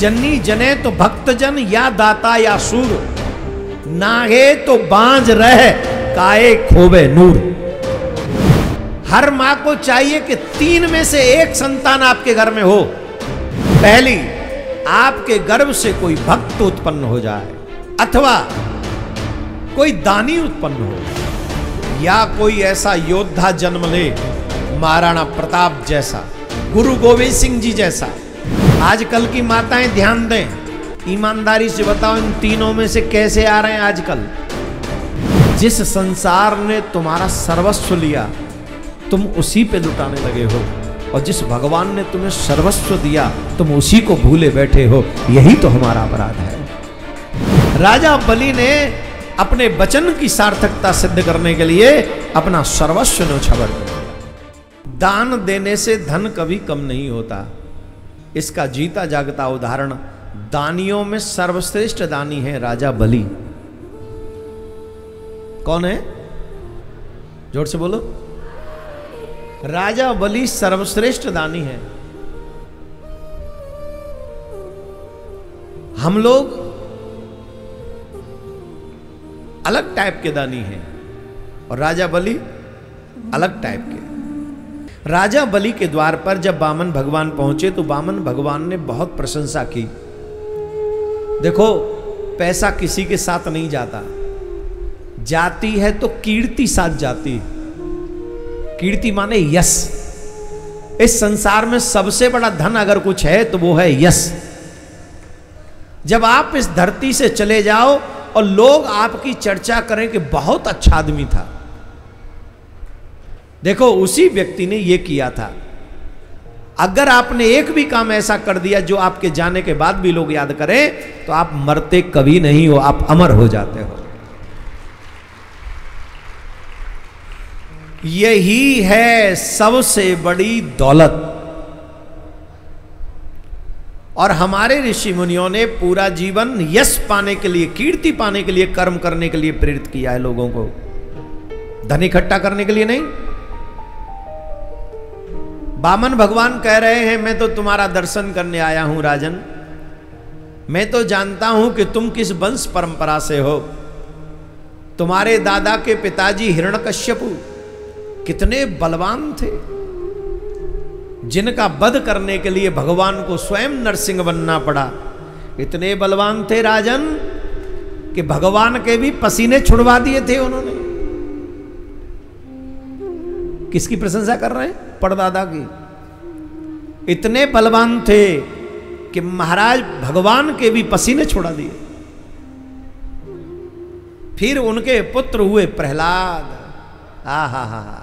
जन्नी जने तो भक्तजन या दाता या सूर, नाहे तो बांझ रह काए खोवे नूर। हर मां को चाहिए कि 3 में से 1 संतान आपके घर में हो। पहली, आपके गर्भ से कोई भक्त उत्पन्न हो जाए, अथवा कोई दानी उत्पन्न हो, या कोई ऐसा योद्धा जन्म ले, महाराणा प्रताप जैसा, गुरु गोविंद सिंह जी जैसा। आजकल की माताएं ध्यान दें, ईमानदारी से बताओ इन तीनों में से कैसे आ रहे हैं आजकल। जिस संसार ने तुम्हारा सर्वस्व लिया तुम उसी पे लुटाने लगे हो, और जिस भगवान ने तुम्हें सर्वस्व दिया तुम उसी को भूले बैठे हो। यही तो हमारा अपराध है। राजा बलि ने अपने वचन की सार्थकता सिद्ध करने के लिए अपना सर्वस्व न्योछावर कर दिया। दान देने से धन कभी कम नहीं होता। इसका जीता जागता उदाहरण, दानियों में सर्वश्रेष्ठ दानी है राजा बलि। कौन है? जोर से बोलो। राजा बलि सर्वश्रेष्ठ दानी है। हम लोग अलग टाइप के दानी हैं और राजा बलि अलग टाइप के। राजा बलि के द्वार पर जब वामन भगवान पहुंचे तो वामन भगवान ने बहुत प्रशंसा की। देखो, पैसा किसी के साथ नहीं जाता, जाती है तो कीर्ति साथ जाती। कीर्ति माने यश। इस संसार में सबसे बड़ा धन अगर कुछ है तो वो है यश। जब आप इस धरती से चले जाओ और लोग आपकी चर्चा करें कि बहुत अच्छा आदमी था। देखो, उसी व्यक्ति ने यह किया था। अगर आपने एक भी काम ऐसा कर दिया जो आपके जाने के बाद भी लोग याद करें तो आप मरते कभी नहीं हो, आप अमर हो जाते हो। यही है सबसे बड़ी दौलत। और हमारे ऋषि मुनियों ने पूरा जीवन यश पाने के लिए, कीर्ति पाने के लिए, कर्म करने के लिए प्रेरित किया है लोगों को, धन इकट्ठा करने के लिए नहीं। वामन भगवान कह रहे हैं, मैं तो तुम्हारा दर्शन करने आया हूं राजन। मैं तो जानता हूं कि तुम किस वंश परंपरा से हो। तुम्हारे दादा के पिताजी हिरण्यकश्यपु कितने बलवान थे, जिनका वध करने के लिए भगवान को स्वयं नरसिंह बनना पड़ा। इतने बलवान थे राजन कि भगवान के भी पसीने छुड़वा दिए थे उन्होंने। किसकी प्रशंसा कर रहे हैं? परदादा की। इतने बलवान थे कि महाराज भगवान के भी पसीने छुड़ा दिए। फिर उनके पुत्र हुए प्रहलाद। हा,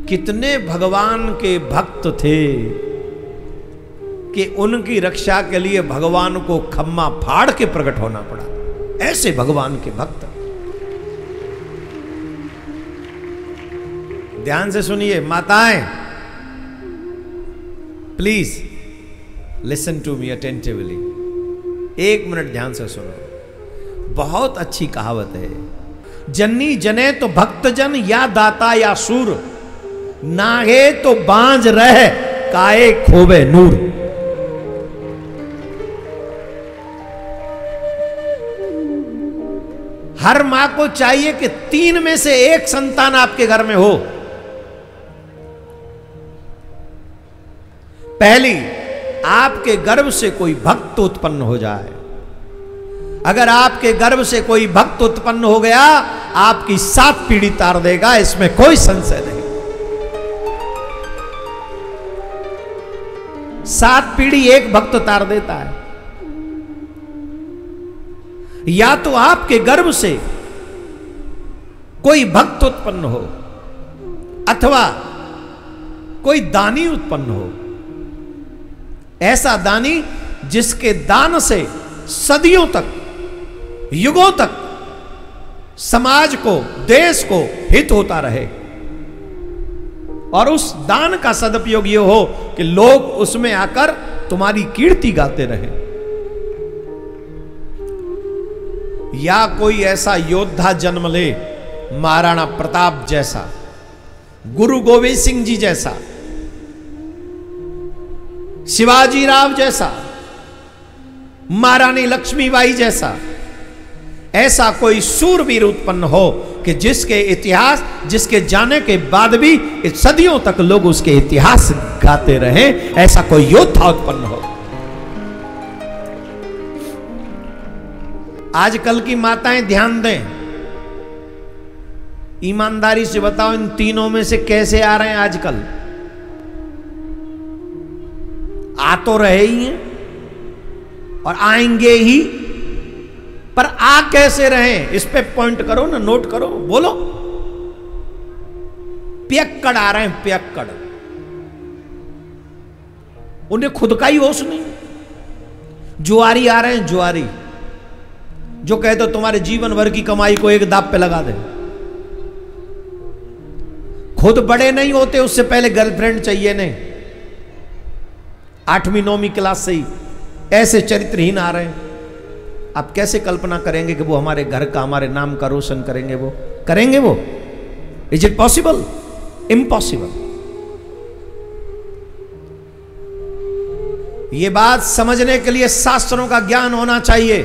कितने भगवान के भक्त थे कि उनकी रक्षा के लिए भगवान को खम्मा फाड़ के प्रकट होना पड़ा। ऐसे भगवान के भक्त। ध्यान से सुनिए माताएं, please listen to me attentively. 1 minute ध्यान से सुनो। बहुत अच्छी कहावत है, जन्नी जने तो भक्तजन या दाता या सूर, नाहे तो बांझ रह काए खोवे नूर। हर मां को चाहिए कि 3 में से 1 संतान आपके घर में हो। पहली, आपके गर्भ से कोई भक्त उत्पन्न हो जाए। अगर आपके गर्भ से कोई भक्त उत्पन्न हो गया, आपकी 7 पीढ़ी तार देगा, इसमें कोई संशय नहीं। 7 पीढ़ी एक भक्त तार देता है। या तो आपके गर्भ से कोई भक्त उत्पन्न हो, अथवा कोई दानी उत्पन्न हो। ऐसा दानी जिसके दान से सदियों तक, युगों तक समाज को, देश को हित होता रहे। और उस दान का सदुपयोग ये हो कि लोग उसमें आकर तुम्हारी कीर्ति गाते रहे। या कोई ऐसा योद्धा जन्म ले, महाराणा प्रताप जैसा, गुरु गोविंद सिंह जी जैसा, शिवाजी राव जैसा, महारानी लक्ष्मीबाई जैसा ऐसा कोई सूरवीर उत्पन्न हो कि जिसके इतिहास, जिसके जाने के बाद भी सदियों तक लोग उसके इतिहास गाते रहे, ऐसा कोई योद्धा उत्पन्न हो। आजकल की माताएं ध्यान दें, ईमानदारी से बताओ इन तीनों में से कैसे आ रहे हैं आजकल? आ तो रहे ही हैं और आएंगे ही, पर आ कैसे रहे इस पे पॉइंट करो ना, नोट करो, बोलो। पियक्कड़ आ रहे हैं, पियक्कड़। उन्हें खुद का ही होश नहीं। जुआरी आ रहे हैं, जुआरी, जो कहे तो तुम्हारे जीवन भर की कमाई को एक दाब पे लगा दे। खुद बड़े नहीं होते उससे पहले गर्लफ्रेंड चाहिए नहीं। 8वीं 9वीं क्लास से ही ऐसे चरित्रहीन आ रहे हैं। आप कैसे कल्पना करेंगे कि वो हमारे घर का, हमारे नाम का रोशन करेंगे? वो करेंगे? वो इज इट पॉसिबल? इम्पॉसिबल। ये बात समझने के लिए शास्त्रों का ज्ञान होना चाहिए।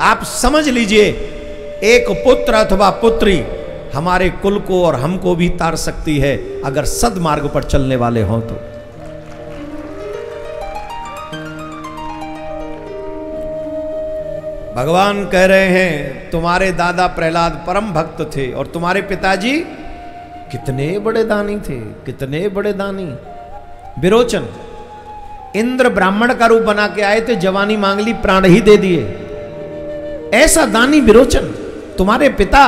आप समझ लीजिए, एक पुत्र अथवा पुत्री हमारे कुल को और हमको भी तार सकती है अगर सद्मार्ग पर चलने वाले हों तो। भगवान कह रहे हैं तुम्हारे दादा प्रहलाद परम भक्त थे और तुम्हारे पिताजी कितने बड़े दानी थे, कितने बड़े दानी। विरोचन, इंद्र ब्राह्मण का रूप बना के आए थे, जवानी मांग ली, प्राण ही दे दिए। ऐसा दानी विरोचन तुम्हारे पिता।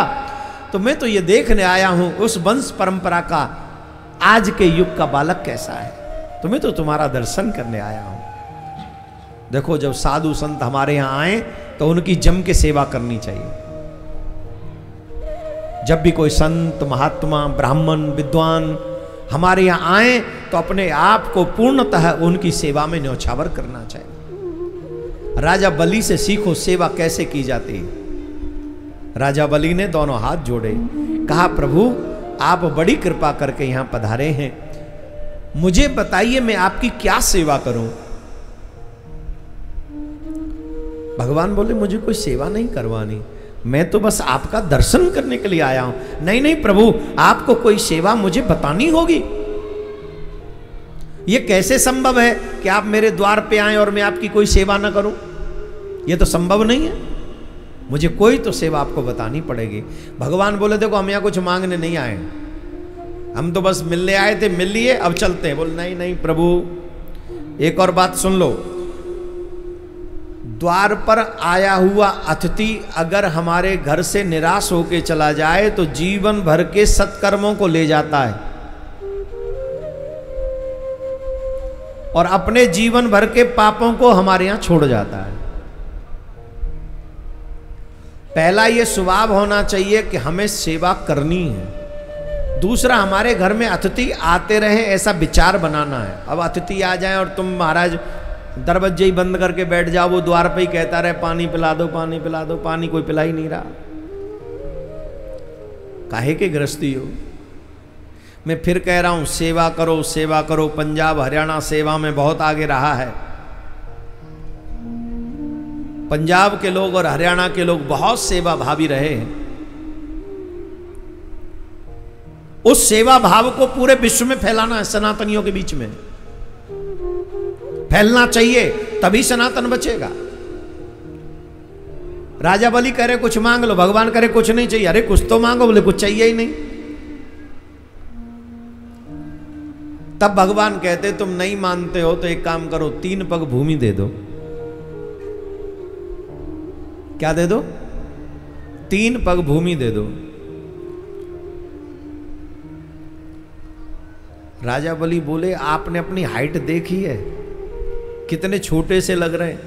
तो मैं तो ये देखने आया हूं उस वंश परंपरा का आज के युग का बालक कैसा है। तो मैं तो तुम्हारा दर्शन करने आया हूं। देखो, जब साधु संत हमारे यहां आए तो उनकी जम के सेवा करनी चाहिए। जब भी कोई संत, महात्मा, ब्राह्मण, विद्वान हमारे यहां आए तो अपने आप को पूर्णतः उनकी सेवा में न्यौछावर करना चाहिए। राजा बलि से सीखो सेवा कैसे की जाती है। राजा बलि ने दोनों हाथ जोड़े, कहा प्रभु आप बड़ी कृपा करके यहां पधारे हैं, मुझे बताइए मैं आपकी क्या सेवा करूं। भगवान बोले मुझे कोई सेवा नहीं करवानी, मैं तो बस आपका दर्शन करने के लिए आया हूं। नहीं नहीं प्रभु, आपको कोई सेवा मुझे बतानी होगी। यह कैसे संभव है कि आप मेरे द्वार पे आए और मैं आपकी कोई सेवा ना करूं? यह तो संभव नहीं है। मुझे कोई तो सेवा आपको बतानी पड़ेगी। भगवान बोले देखो हम यहां कुछ मांगने नहीं आए, हम तो बस मिलने आए थे, मिल लिए, अब चलते हैं। बोले नहीं नहीं प्रभु, एक और बात सुन लो। द्वार पर आया हुआ अतिथि अगर हमारे घर से निराश होके चला जाए तो जीवन भर के सत्कर्मों को ले जाता है और अपने जीवन भर के पापों को हमारे यहां छोड़ जाता है। पहला ये स्वभाव होना चाहिए कि हमें सेवा करनी है। दूसरा, हमारे घर में अतिथि आते रहे ऐसा विचार बनाना है। अब अतिथि आ जाए और तुम महाराज दरवाजे ही बंद करके बैठ जाओ, वो द्वार पे ही कहता रहे पानी पिला दो, पानी पिला दो, पानी कोई पिला ही नहीं रहा। काहे के गृहस्थी हो। मैं फिर कह रहा हूं सेवा करो, सेवा करो। पंजाब हरियाणा सेवा में बहुत आगे रहा है। पंजाब के लोग और हरियाणा के लोग बहुत सेवा भावी रहे हैं। उस सेवा भाव को पूरे विश्व में फैलाना है, सनातनियों के बीच में फैलना चाहिए, तभी सनातन बचेगा। राजा बलि कह रहे कुछ मांग लो, भगवान करे कुछ नहीं चाहिए। अरे कुछ तो मांगो, बोले कुछ चाहिए ही नहीं। तब भगवान कहते तुम नहीं मानते हो तो एक काम करो, 3 पग भूमि दे दो। क्या दे दो? 3 पग भूमि दे दो। राजा बलि बोले आपने अपनी हाइट देखी है, कितने छोटे से लग रहे हैं।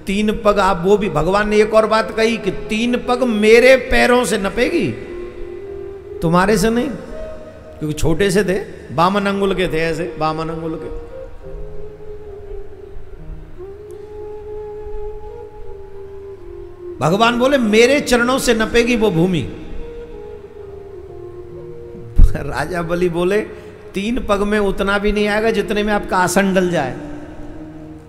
3 पग आप, वो भी भगवान ने एक और बात कही कि 3 पग मेरे पैरों से नपेगी, तुम्हारे से नहीं, क्योंकि छोटे से थे, 52 अंगुल के थे, ऐसे 52 अंगुल के। भगवान बोले मेरे चरणों से नपेगी वो भूमि। राजा बलि बोले 3 पग में उतना भी नहीं आएगा जितने में आपका आसन डल जाए।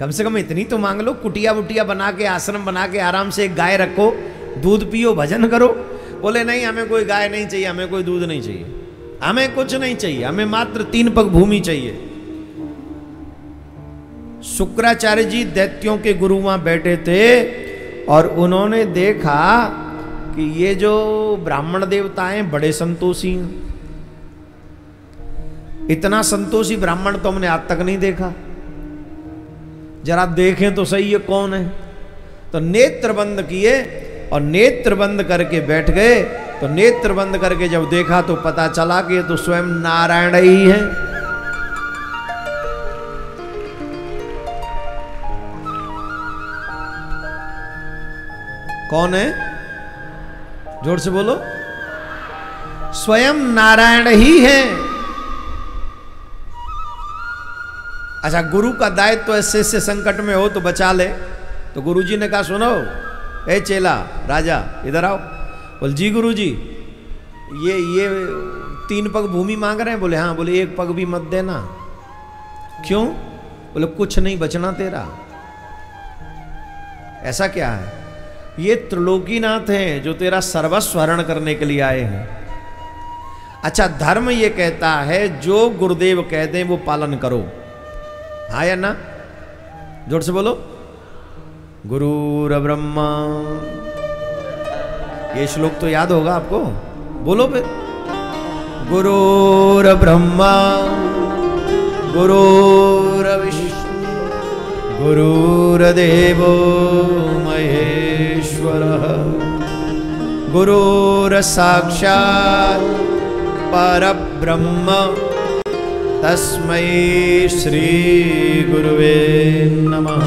कम से कम इतनी तो मांग लो, कुटिया वुटिया बना के, आश्रम बना के आराम से एक गाय रखो, दूध पियो, भजन करो। बोले नहीं, हमें कोई गाय नहीं चाहिए, हमें कोई दूध नहीं चाहिए, हमें कुछ नहीं चाहिए, हमें मात्र 3 पग भूमि चाहिए। शुक्राचार्य जी दैत्यों के गुरु वहां बैठे थे और उन्होंने देखा कि ये जो ब्राह्मण देवता हैं बड़े संतोषी हैं। इतना संतोषी ब्राह्मण तो हमने आज तक नहीं देखा, जरा देखें तो सही ये कौन है। तो नेत्र बंद किए और नेत्र बंद करके बैठ गए। तो नेत्र बंद करके जब देखा तो पता चला कि ये तो स्वयं नारायण ही है। कौन है? जोर से बोलो। स्वयं नारायण ही है। अच्छा, गुरु का दायित्व तो ऐसे से संकट में हो तो बचा ले। तो गुरुजी ने कहा सुनो, ए चेला राजा इधर आओ। बोल जी गुरुजी, ये 3 पग भूमि मांग रहे हैं। बोले हाँ। बोले 1 पग भी मत देना। क्यों? बोले कुछ नहीं बचना तेरा। ऐसा क्या है? ये त्रिलोकीनाथ हैं जो तेरा सर्वस्व हरण करने के लिए आए हैं। अच्छा, धर्म ये कहता है जो गुरुदेव कहते हैं वो पालन करो, हाँ या ना? जोर से बोलो। गुरुर ब्रह्मा, ये श्लोक तो याद होगा आपको, बोलो फिर। गुरुर ब्रह्मा गुरुर विष्णु गुरुर्देवो महेश्वरः गुरुर साक्षात् परब्रह्म तस्मै श्री गुरुवे नमः।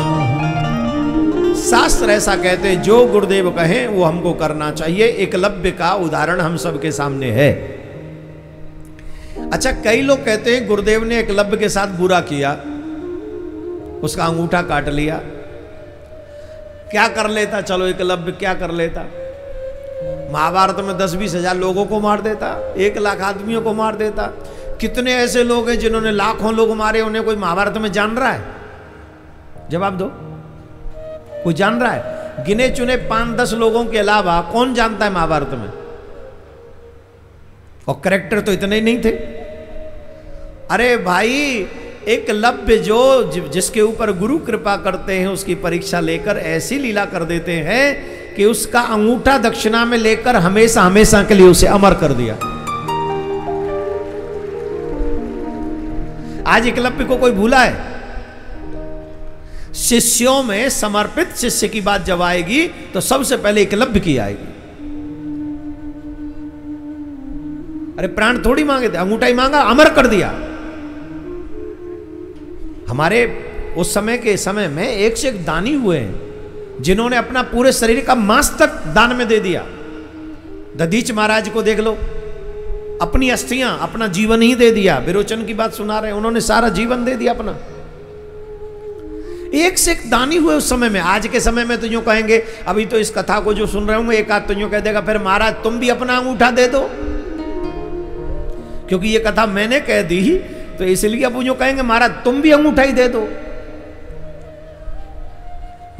शास्त्र ऐसा कहते हैं, जो गुरुदेव कहें वो हमको करना चाहिए। एकलव्य का उदाहरण हम सबके सामने है। अच्छा, कई लोग कहते हैं गुरुदेव ने एकलव्य के साथ बुरा किया, उसका अंगूठा काट लिया। क्या कर लेता? चलो एकलव्य क्या कर लेता? महाभारत में 10-20 हजार लोगों को मार देता, 1 लाख आदमियों को मार देता। कितने ऐसे लोग हैं जिन्होंने लाखों लोग मारे, उन्हें कोई महाभारत में जान रहा है? जवाब दो। कोई जान रहा है? गिने चुने 5-10 लोगों के अलावा कौन जानता है महाभारत में? और कैरेक्टर तो इतने ही नहीं थे। अरे भाई, एकलव्य जो जिसके ऊपर गुरु कृपा करते हैं उसकी परीक्षा लेकर ऐसी लीला कर देते हैं कि उसका अंगूठा दक्षिणा में लेकर हमेशा हमेशा के लिए उसे अमर कर दिया। आज एकलव्य को कोई भूला है? शिष्यों में समर्पित शिष्य की बात जब आएगी तो सबसे पहले एकलव्य की आएगी। अरे प्राण थोड़ी मांगे थे, अंगूठा ही मांगा, अमर कर दिया। हमारे उस समय के समय में 1 से 1 दानी हुए हैं जिन्होंने अपना पूरे शरीर का मांस तक दान में दे दिया। दधीच महाराज को देख लो, अपनी अस्थियां, अपना जीवन ही दे दिया। विरोचन की बात सुना रहे हैं, उन्होंने सारा जीवन दे दिया अपना। 1 से 1 दानी हुए उस समय में। आज के समय में तो यूं कहेंगे, अभी तो इस कथा को जो सुन रहे होंगे एक आध तो यूं कह देगा, फिर महाराज तुम भी अपना अंगूठा दे दो, क्योंकि ये कथा मैंने कह दी तो इसलिए अब यूं कहेंगे महाराज तुम भी अंगूठा ही दे दो।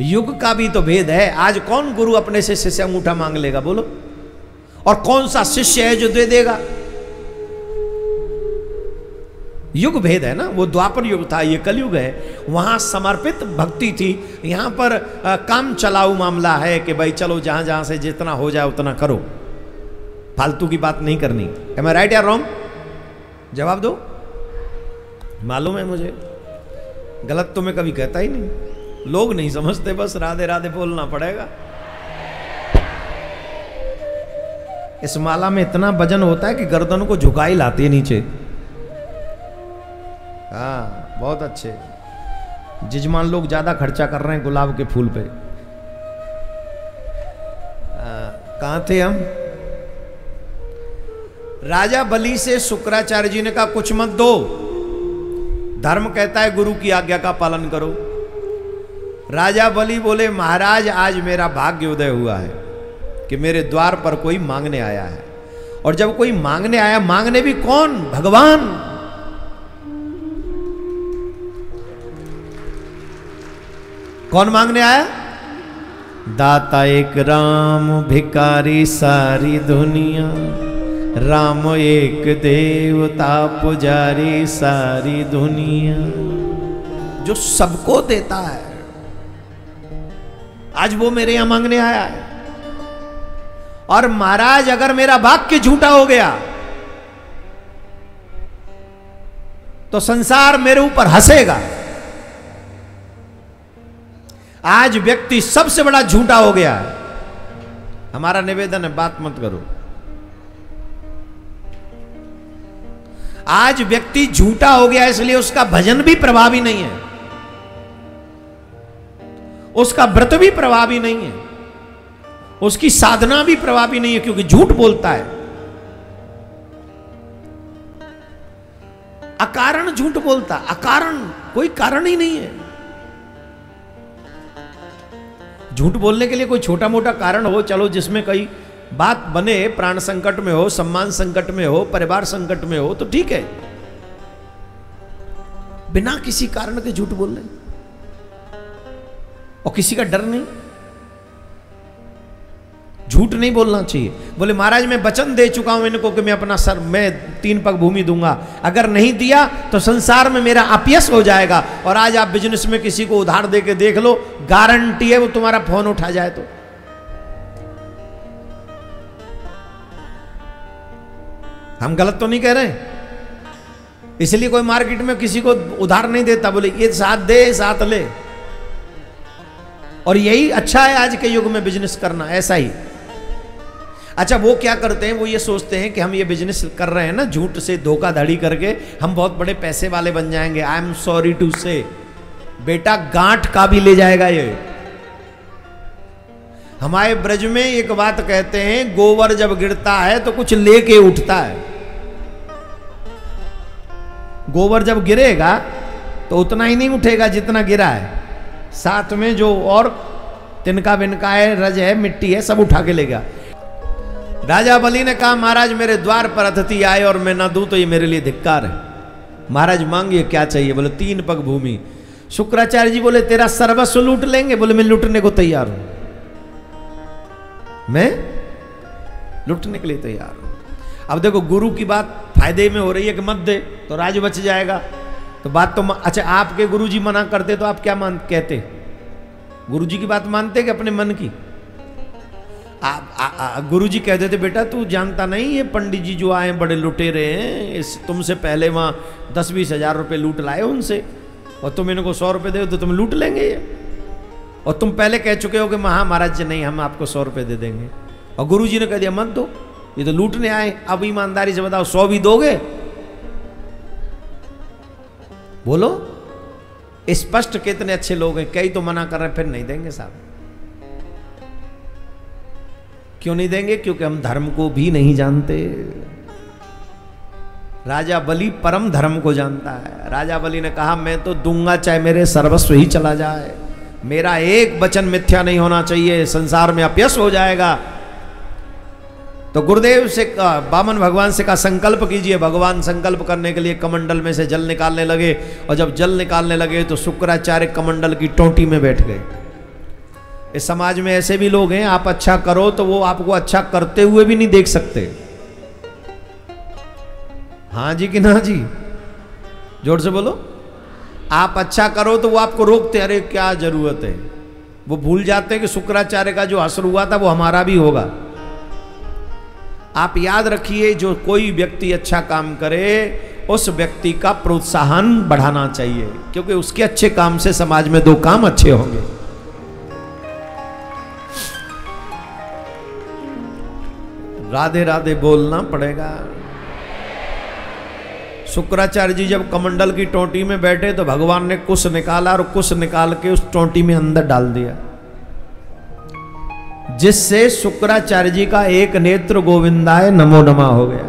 युग का भी तो भेद है। आज कौन गुरु अपने शिष्य से अंगूठा मांग लेगा बोलो? और कौन सा शिष्य है जो दे देगा? युग भेद है ना। वो द्वापर युग था, ये कलयुग है। वहां समर्पित भक्ति थी, यहां पर काम चलाऊ मामला है कि भाई चलो जहां जहां से जितना हो जाए उतना करो, फालतू की बात नहीं करनी। एम आई राइट या रॉन्ग? जवाब दो। मालूम है मुझे, गलत तो मैं कभी कहता ही नहीं। लोग नहीं समझते, बस राधे राधे बोलना पड़ेगा। इस माला में इतना वजन होता है कि गर्दन को झुका ही लाती है नीचे। हाँ, बहुत अच्छे जिजमान लोग ज्यादा खर्चा कर रहे हैं गुलाब के फूल पे। कहां थे हम? राजा बलि से शुक्राचार्य जी ने कहा कुछ मत दो, धर्म कहता है गुरु की आज्ञा का पालन करो। राजा बलि बोले महाराज आज मेरा भाग्य उदय हुआ है कि मेरे द्वार पर कोई मांगने आया है। और जब कोई मांगने आया, मांगने भी कौन? भगवान। कौन मांगने आया? दाता एक राम, भिखारी सारी दुनिया, राम एक देवता, पुजारी सारी दुनिया। जो सबको देता है, आज वो मेरे यहां मांगने आया है। और महाराज अगर मेरा वाक्य झूठा हो गया तो संसार मेरे ऊपर हंसेगा। आज व्यक्ति सबसे बड़ा झूठा हो गया है। हमारा निवेदन है, बात मत करो। आज व्यक्ति झूठा हो गया, इसलिए उसका भजन भी प्रभावी नहीं है, उसका व्रत भी प्रभावी नहीं है, उसकी साधना भी प्रभावी नहीं है, क्योंकि झूठ बोलता है। अकारण झूठ बोलता, अकारण, कोई कारण ही नहीं है। झूठ बोलने के लिए कोई छोटा मोटा कारण हो, चलो जिसमें कई बात बने, प्राण संकट में हो, सम्मान संकट में हो, परिवार संकट में हो, तो ठीक है। बिना किसी कारण के झूठ बोल रहे और किसी का डर नहीं। झूठ नहीं बोलना चाहिए। बोले महाराज मैं वचन दे चुका हूं इनको कि मैं अपना सर, मैं 3 पग भूमि दूंगा, अगर नहीं दिया तो संसार में मेरा अपयश हो जाएगा। और आज आप बिजनेस में किसी को उधार दे के देख लो, गारंटी है वो तुम्हारा फोन उठा जाए। तो हम गलत तो नहीं कह रहे? इसलिए कोई मार्केट में किसी को उधार नहीं देता, बोले ये साथ दे साथ ले। और यही अच्छा है आज के युग में बिजनेस करना, ऐसा ही। अच्छा, वो क्या करते हैं, वो ये सोचते हैं कि हम ये बिजनेस कर रहे हैं ना, झूठ से धोखाधड़ी करके हम बहुत बड़े पैसे वाले बन जाएंगे। आई एम सॉरी टू से, बेटा गांठ का भी ले जाएगा ये। हमारे ब्रज में एक बात कहते हैं, गोबर जब गिरता है तो कुछ लेके उठता है। गोबर जब गिरेगा तो उतना ही नहीं उठेगा जितना गिरा है, साथ में जो और तिनका बिनका है, रज है, मिट्टी है, सब उठा के ले गया। राजा बलि ने कहा महाराज मेरे द्वार पर अतिथि आए और मैं ना दूं तो ये मेरे लिए धिक्कार है। महाराज मांगिए क्या चाहिए? बोले 3 पग भूमि। शुक्राचार्य जी बोले तेरा सर्वस्व लूट लेंगे? बोले मैं लूटने को तैयार हूं, मैं लूटने के लिए तैयार हूं। अब देखो, गुरु की बात फायदे में हो रही है कि मत दे तो राज बच जाएगा, तो बात तो अच्छा, आपके गुरुजी मना करते तो आप क्या कहते? गुरुजी की बात मानते कि अपने मन की? गुरुजी कह देते बेटा तू जानता नहीं, ये पंडित जी जो आए बड़े लुटेरे हैं, इस तुमसे पहले वहां 10-20 हजार रुपए लूट लाए उनसे, और तुम इनको 100 रुपए दे तो तुम लूट लेंगे ये। और तुम पहले कह चुके हो कि महाराज जी नहीं, हम आपको 100 रुपए दे देंगे, और गुरुजी ने कह दिया मत दो, ये तो लूटने आए। अब ईमानदारी से बताओ, 100 भी दोगे? बोलो, स्पष्ट कितने अच्छे लोग हैं, कई तो मना कर रहे हैं, फिर नहीं देंगे साहब। क्यों नहीं देंगे? क्योंकि हम धर्म को भी नहीं जानते। राजा बलि परम धर्म को जानता है। राजा बलि ने कहा मैं तो दूंगा चाहे मेरे सर्वस्व ही चला जाए, मेरा एक वचन मिथ्या नहीं होना चाहिए, संसार में अपयश हो जाएगा। तो गुरुदेव से बामन भगवान से कहा संकल्प कीजिए। भगवान संकल्प करने के लिए कमंडल में से जल निकालने लगे, और जब जल निकालने लगे तो शुक्राचार्य कमंडल की टोंटी में बैठ गए। इस समाज में ऐसे भी लोग हैं, आप अच्छा करो तो वो आपको अच्छा करते हुए भी नहीं देख सकते। हाँ जी कि ना जी? जोर से बोलो। आप अच्छा करो तो वो आपको रोकते, अरे क्या जरूरत है। वो भूल जाते हैं कि शुक्राचार्य का जो असर हुआ था वो हमारा भी होगा। आप याद रखिए, जो कोई व्यक्ति अच्छा काम करे उस व्यक्ति का प्रोत्साहन बढ़ाना चाहिए, क्योंकि उसके अच्छे काम से समाज में 2 काम अच्छे होंगे। राधे राधे बोलना पड़ेगा। शुक्राचार्य जी जब कमंडल की टोंटी में बैठे तो भगवान ने कुश निकाला, और कुश निकाल के उस टोंटी में अंदर डाल दिया, जिससे शुक्राचार्य जी का एक नेत्र गोविंदाय नमो नमः हो गया।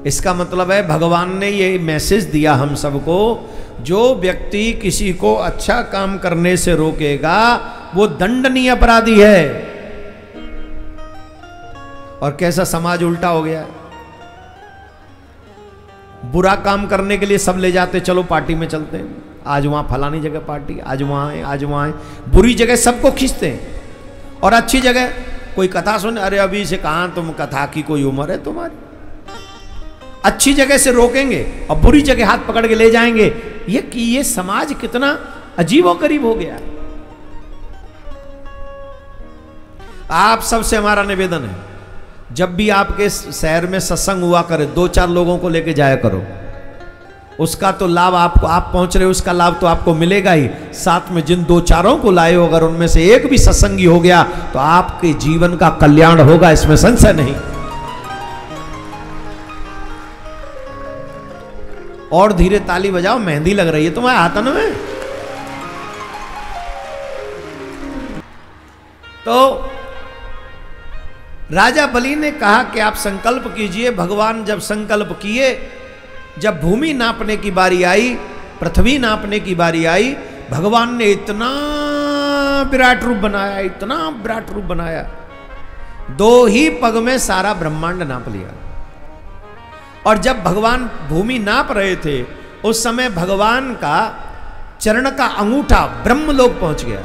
इसका मतलब है भगवान ने ये मैसेज दिया हम सबको, जो व्यक्ति किसी को अच्छा काम करने से रोकेगा वो दंडनीय अपराधी है। और कैसा समाज उल्टा हो गया। बुरा काम करने के लिए सब ले जाते, चलो पार्टी में चलते हैं, आज वहाँ फलानी जगह पार्टी, आज वहाँ है, आज वहाँ है। बुरी जगह सबको खींचते हैं और अच्छी जगह कोई कथा सुन, अरे अभी से कहाँ तुम, कथा की कोई उम्र है तुम्हारी। अच्छी जगह से रोकेंगे और बुरी जगह हाथ पकड़ के ले जाएंगे। ये समाज कितना अजीबोगरीब हो गया। आप सबसे हमारा निवेदन है, जब भी आपके शहर में सत्संग हुआ करे 2-4 लोगों को लेके जाया करो। उसका तो लाभ आपको, आप पहुंच रहे हो उसका लाभ तो आपको मिलेगा ही, साथ में जिन 2-4 को लाए हो अगर उनमें से एक भी सत्संगी हो गया तो आपके जीवन का कल्याण होगा, इसमें संशय नहीं। और धीरे ताली बजाओ, मेहंदी लग रही है तुम्हारे हाथों में। तो राजा बलि ने कहा कि आप संकल्प कीजिए। भगवान जब संकल्प किए, जब भूमि नापने की बारी आई, पृथ्वी नापने की बारी आई, भगवान ने इतना विराट रूप बनाया, इतना विराट रूप बनाया, 2 ही पग में सारा ब्रह्मांड नाप लिया। और जब भगवान भूमि नाप रहे थे उस समय भगवान का चरण का अंगूठा ब्रह्मलोक पहुंच गया,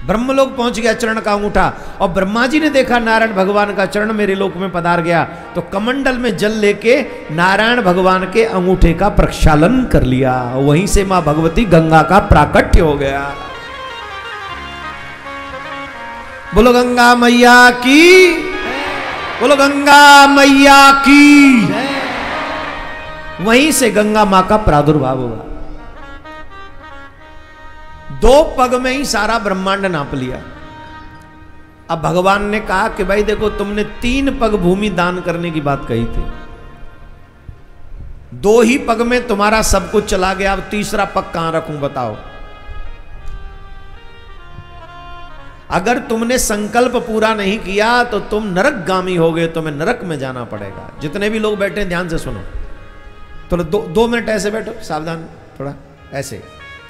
ब्रह्मलोक पहुंच गया चरण का अंगूठा। और ब्रह्मा जी ने देखा नारायण भगवान का चरण मेरे लोक में पधार गया, तो कमंडल में जल लेके नारायण भगवान के अंगूठे का प्रक्षालन कर लिया। वहीं से मां भगवती गंगा का प्राकट्य हो गया। बोलो गंगा मैया की, बोलो गंगा मैया की। वहीं से गंगा मां का प्रादुर्भाव हुआ। 2 पग में ही सारा ब्रह्मांड नाप लिया। अब भगवान ने कहा कि भाई देखो, तुमने 3 पग भूमि दान करने की बात कही थी, 2 ही पग में तुम्हारा सब कुछ चला गया, अब तीसरा पग कहां रखूं बताओ। अगर तुमने संकल्प पूरा नहीं किया तो तुम नरकगामी हो गए, तुम्हें नरक में जाना पड़ेगा। जितने भी लोग बैठे ध्यान से सुनो, थोड़ा 2 मिनट ऐसे बैठो, सावधान, थोड़ा ऐसे,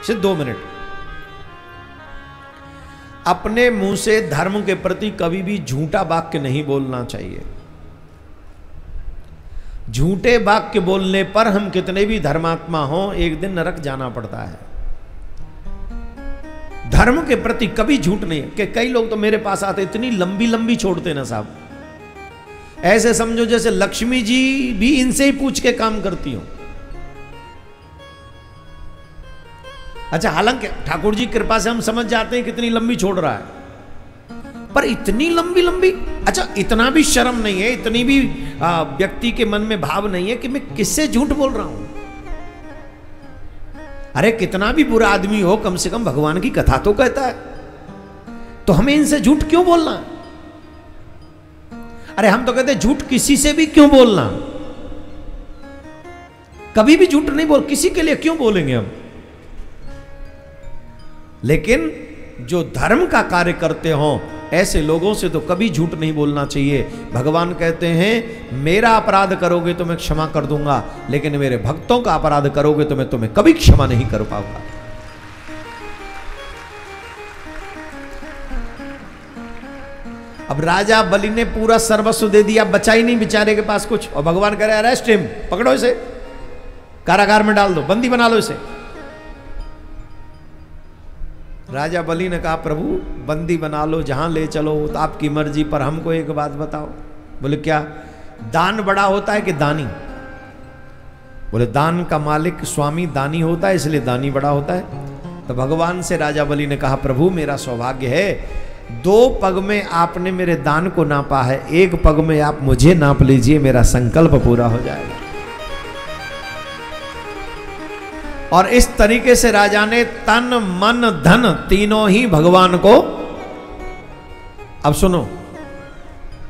सिर्फ 2 मिनट। अपने मुंह से धर्म के प्रति कभी भी झूठा वाक्य नहीं बोलना चाहिए। झूठे वाक्य बोलने पर हम कितने भी धर्मात्मा हों, एक दिन नरक जाना पड़ता है। धर्म के प्रति कभी झूठ नहीं। कि कई लोग तो मेरे पास आते इतनी लंबी लंबी छोड़ते ना साहब, ऐसे समझो जैसे लक्ष्मी जी भी इनसे ही पूछ के काम करती हो। अच्छा, हालांकि ठाकुर जी कृपा से हम समझ जाते हैं कितनी लंबी छोड़ रहा है, पर इतनी लंबी लंबी, अच्छा इतना भी शर्म नहीं है, इतनी भी व्यक्ति के मन में भाव नहीं है कि मैं किससे झूठ बोल रहा हूं। अरे कितना भी बुरा आदमी हो, कम से कम भगवान की कथा तो कहता है, तो हमें इनसे झूठ क्यों बोलना। अरे हम तो कहते झूठ किसी से भी क्यों बोलना, कभी भी झूठ नहीं बोल, किसी के लिए क्यों बोलेंगे हम। लेकिन जो धर्म का कार्य करते हो ऐसे लोगों से तो कभी झूठ नहीं बोलना चाहिए। भगवान कहते हैं मेरा अपराध करोगे तो मैं क्षमा कर दूंगा, लेकिन मेरे भक्तों का अपराध करोगे तो मैं तुम्हें कभी क्षमा नहीं कर पाऊंगा। अब राजा बलि ने पूरा सर्वस्व दे दिया, बचा ही नहीं बेचारे के पास कुछ, और भगवान कह रहे अरेस्ट हिम, पकड़ो इसे, कारागार में डाल दो, बंदी बना लो इसे। राजा बलि ने कहा प्रभु बंदी बना लो, जहां ले चलो तो आपकी मर्जी, पर हमको एक बात बताओ। बोले क्या? दान बड़ा होता है कि दानी? बोले दान का मालिक स्वामी दानी होता है, इसलिए दानी बड़ा होता है। तो भगवान से राजा बलि ने कहा प्रभु मेरा सौभाग्य है, 2 पग में आपने मेरे दान को नापा है, 1 पग में आप मुझे नाप लीजिए, मेरा संकल्प पूरा हो जाएगा। और इस तरीके से राजा ने तन मन धन तीनों ही भगवान को, अब सुनो,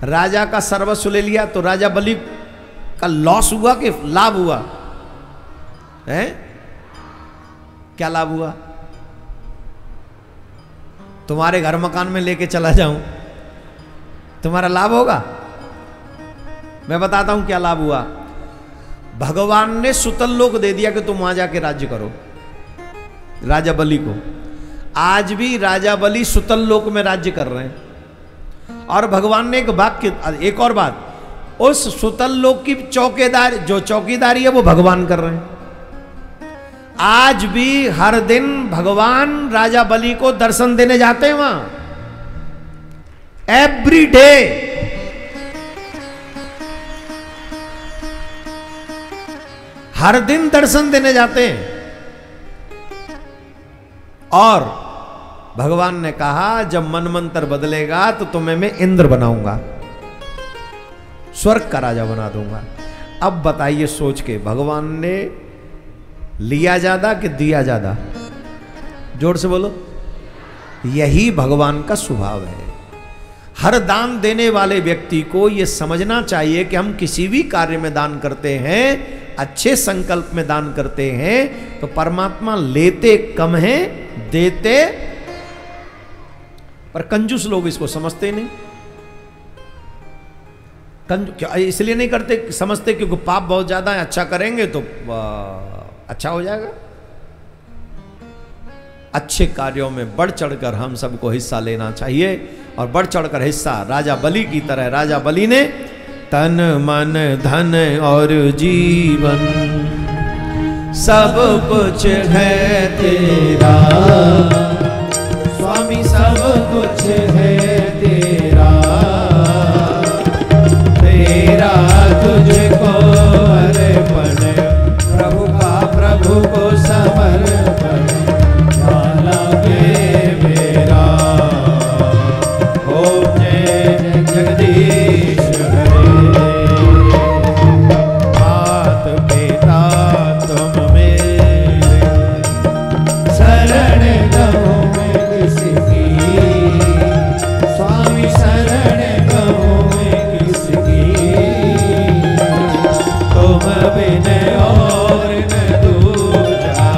राजा का सर्वस्व ले लिया तो राजा बलि का लॉस हुआ कि लाभ हुआ है? क्या लाभ हुआ? तुम्हारे घर मकान में लेके चला जाऊं, तुम्हारा लाभ होगा? मैं बताता हूं क्या लाभ हुआ। भगवान ने सुतल लोक दे दिया कि तुम वहां जाके राज्य करो, राजा बलि को। आज भी राजा बलि सुतल लोक में राज्य कर रहे हैं। और भगवान ने एक वाक्य, एक और बात, उस सुतल लोक की चौकीदार, जो चौकीदारी है वो भगवान कर रहे हैं। आज भी हर दिन भगवान राजा बलि को दर्शन देने जाते हैं वहां, एवरी डे। हर दिन दर्शन देने जाते हैं। और भगवान ने कहा जब मनमंत्र बदलेगा तो तुम्हें मैं इंद्र बनाऊंगा, स्वर्ग का राजा बना दूंगा। अब बताइए सोच के, भगवान ने लिया ज्यादा कि दिया ज्यादा? जोर से बोलो। यही भगवान का स्वभाव है। हर दान देने वाले व्यक्ति को यह समझना चाहिए कि हम किसी भी कार्य में दान करते हैं, अच्छे संकल्प में दान करते हैं, तो परमात्मा लेते कम है, देते। पर कंजूस लोग इसको समझते नहीं। इसलिए नहीं करते, समझते क्योंकि पाप बहुत ज्यादा है, अच्छा करेंगे तो अच्छा हो जाएगा। अच्छे कार्यों में बढ़ चढ़कर हम सबको हिस्सा लेना चाहिए, और बढ़ चढ़कर हिस्सा राजा बलि की तरह। राजा बलि ने तन मन धन और जीवन सब कुछ है तेरा, स्वामी सब कुछ है तेरा, तेरा तुझको अर्पण, प्रभु का प्रभु को समर्पण, मेरा हो जय जगदीश हरे। मात पिता तुम मेरे, शरण गहूँ मैं किसकी, स्वामी शरण गहूँ मैं किसकी, तुम बिन और न दूजा,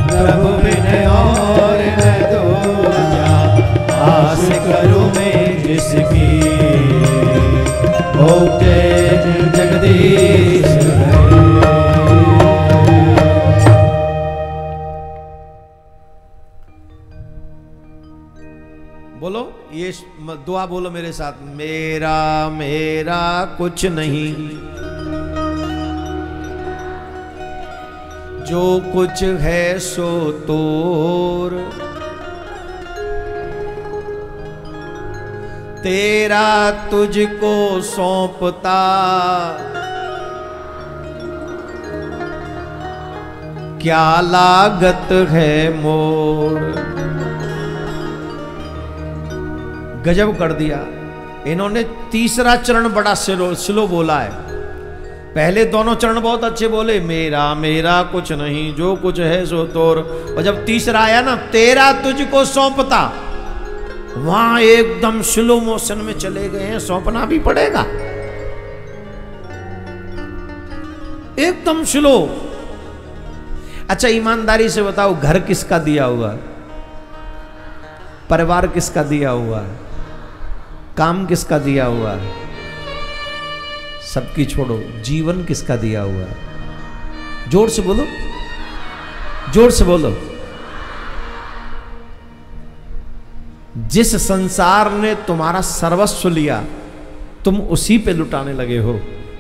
प्रभु बिन और न दूजा, आस करूं मैं जिसकी, ओ जय जगदीश हरे। बोलो ये दुआ बोलो मेरे साथ, मेरा मेरा कुछ नहीं, जो कुछ है सो तोर, तेरा तुझको सौंपता, क्या लागत है मोर। गजब कर दिया इन्होंने। तीसरा चरण बड़ा स्लो बोला है। पहले दोनों चरण बहुत अच्छे बोले, मेरा मेरा कुछ नहीं, जो कुछ है सो तोर। और जब तीसरा आया ना, तेरा तुझको सौंपता, वहां एकदम स्लो मोशन में चले गए हैं। सौंपना भी पड़ेगा, एकदम स्लो। अच्छा ईमानदारी से बताओ, घर किसका दिया हुआ, परिवार किसका दिया हुआ, काम किसका दिया हुआ, सबकी छोड़ो, जीवन किसका दिया हुआ? जोर से बोलो, जोर से बोलो। जिस संसार ने तुम्हारा सर्वस्व लिया, तुम उसी पे लुटाने लगे हो,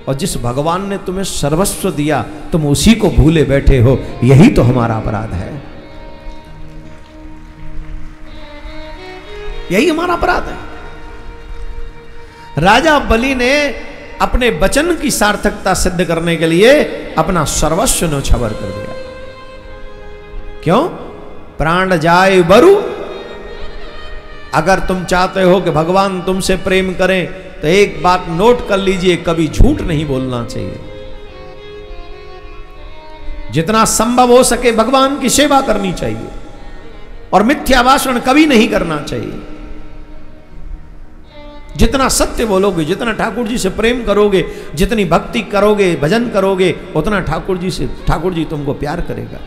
और जिस भगवान ने तुम्हें सर्वस्व दिया, तुम उसी को भूले बैठे हो। यही तो हमारा अपराध है, यही हमारा अपराध है। राजा बलि ने अपने वचन की सार्थकता सिद्ध करने के लिए अपना सर्वस्व न्योछावर कर दिया। क्यों? प्राण जाए बरु। अगर तुम चाहते हो कि भगवान तुमसे प्रेम करें, तो एक बात नोट कर लीजिए, कभी झूठ नहीं बोलना चाहिए। जितना संभव हो सके भगवान की सेवा करनी चाहिए, और मिथ्या भाषण कभी नहीं करना चाहिए। जितना सत्य बोलोगे, जितना ठाकुर जी से प्रेम करोगे, जितनी भक्ति करोगे, भजन करोगे, उतना ठाकुर जी तुमको प्यार करेगा।